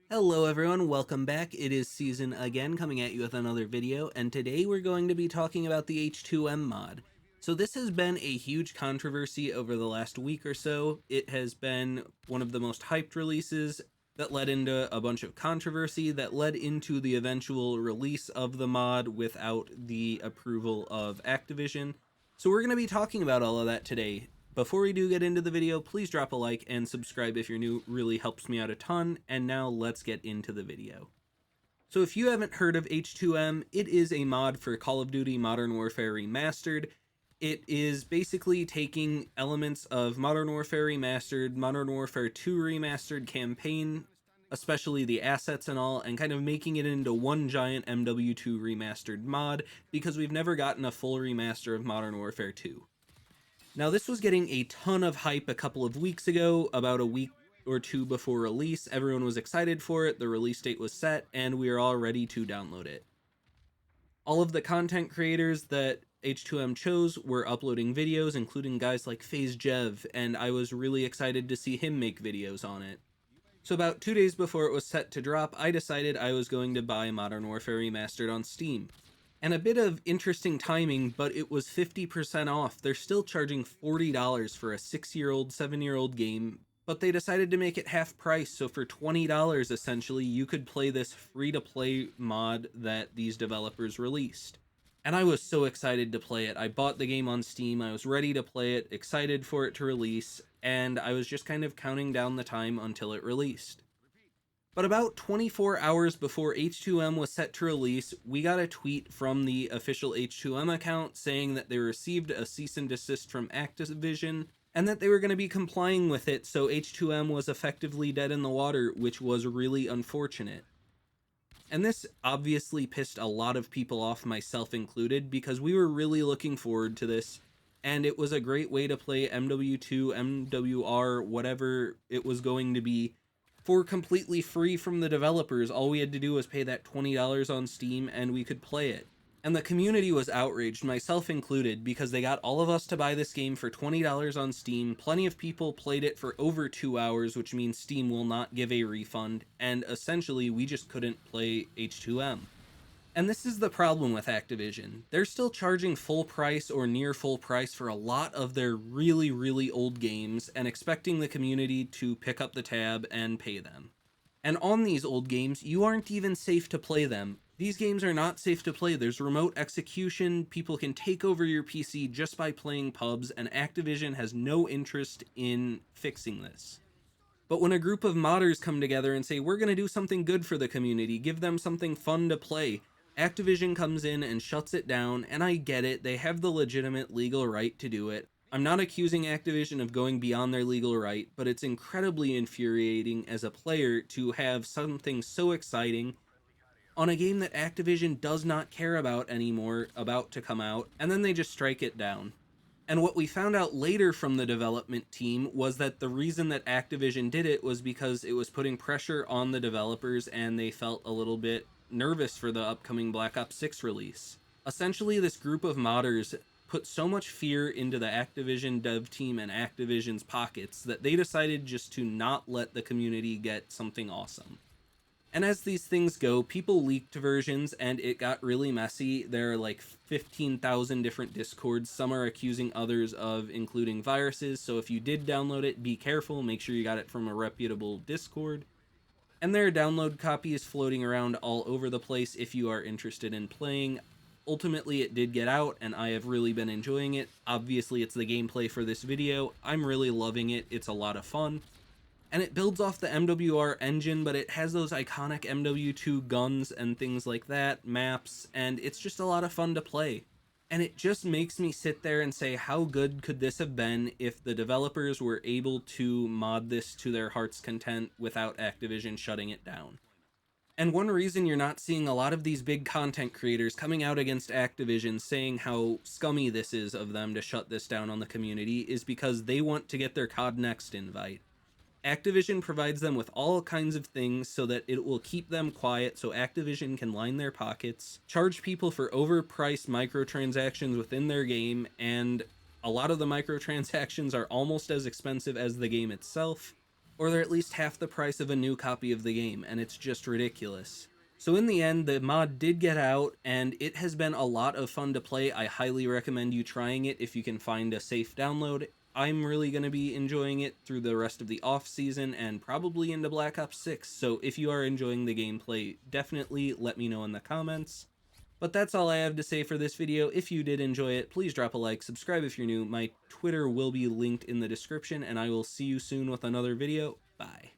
Hello everyone, welcome back. It is Season again coming at you with another video, and today we're going to be talking about the H2M mod. So this has been a huge controversy over the last week or so. It has been one of the most hyped releases that led into a bunch of controversy that led into the eventual release of the mod without the approval of Activision. So we're going to be talking about all of that today. Before we do get into the video, please drop a like and subscribe if you're new, really helps me out a ton, and now let's get into the video. So if you haven't heard of H2M, it is a mod for Call of Duty Modern Warfare Remastered. It is basically taking elements of Modern Warfare Remastered, Modern Warfare 2 Remastered campaign, especially the assets and all, and kind of making it into one giant MW2 Remastered mod, because we've never gotten a full remaster of Modern Warfare 2. Now, this was getting a ton of hype a couple of weeks ago, about a week or two before release. Everyone was excited for it, the release date was set, and we are all ready to download it. All of the content creators that H2M chose were uploading videos, including guys like FaZe Jev, and I was really excited to see him make videos on it. So about 2 days before it was set to drop, I decided I was going to buy Modern Warfare Remastered on Steam. And a bit of interesting timing, but it was 50% off. They're still charging $40 for a 6-year-old, 7-year-old game, but they decided to make it half price, so for $20 essentially, you could play this free-to-play mod that these developers released. And I was so excited to play it. I bought the game on Steam, I was ready to play it, excited for it to release, and I was just kind of counting down the time until it released. But about 24 hours before H2M was set to release, we got a tweet from the official H2M account saying that they received a cease and desist from Activision and that they were going to be complying with it, so H2M was effectively dead in the water, which was really unfortunate. And this obviously pissed a lot of people off, myself included, because we were really looking forward to this, and it was a great way to play MW2, MWR, whatever it was going to be, for completely free from the developers. All we had to do was pay that $20 on Steam and we could play it. And the community was outraged, myself included, because they got all of us to buy this game for $20 on Steam. Plenty of people played it for over 2 hours, which means Steam will not give a refund, and essentially we just couldn't play H2M. And this is the problem with Activision. They're still charging full price or near full price for a lot of their really, really old games and expecting the community to pick up the tab and pay them. And on these old games, you aren't even safe to play them. These games are not safe to play. There's remote execution, people can take over your PC just by playing pubs, and Activision has no interest in fixing this. But when a group of modders come together and say, we're going to do something good for the community, give them something fun to play, Activision comes in and shuts it down, and I get it, they have the legitimate legal right to do it. I'm not accusing Activision of going beyond their legal right, but it's incredibly infuriating as a player to have something so exciting on a game that Activision does not care about anymore about to come out, and then they just strike it down. And what we found out later from the development team was that the reason that Activision did it was because it was putting pressure on the developers and they felt a little bit nervous for the upcoming Black Ops 6 release. Essentially, this group of modders put so much fear into the Activision dev team and Activision's pockets that they decided just to not let the community get something awesome. And as these things go, people leaked versions and it got really messy. There are like 15,000 different discords. Some are accusing others of including viruses, so if you did download it, be careful, make sure you got it from a reputable discord. And there are download copies floating around all over the place if you are interested in playing. Ultimately, it did get out, and I have really been enjoying it. Obviously, it's the gameplay for this video. I'm really loving it. It's a lot of fun. And it builds off the MWR engine, but it has those iconic MW2 guns and things like that, maps, and it's just a lot of fun to play. And it just makes me sit there and say, how good could this have been if the developers were able to mod this to their heart's content without Activision shutting it down? And one reason you're not seeing a lot of these big content creators coming out against Activision saying how scummy this is of them to shut this down on the community is because they want to get their COD Next invite. Activision provides them with all kinds of things so that it will keep them quiet so Activision can line their pockets, charge people for overpriced microtransactions within their game, and a lot of the microtransactions are almost as expensive as the game itself. or they're at least half the price of a new copy of the game, and it's just ridiculous. So in the end, the mod did get out, and it has been a lot of fun to play. I highly recommend you trying it if you can find a safe download. I'm really going to be enjoying it through the rest of the off season and probably into Black Ops 6, so if you are enjoying the gameplay, definitely let me know in the comments. But that's all I have to say for this video. If you did enjoy it, please drop a like, subscribe if you're new. My Twitter will be linked in the description, and I will see you soon with another video. Bye.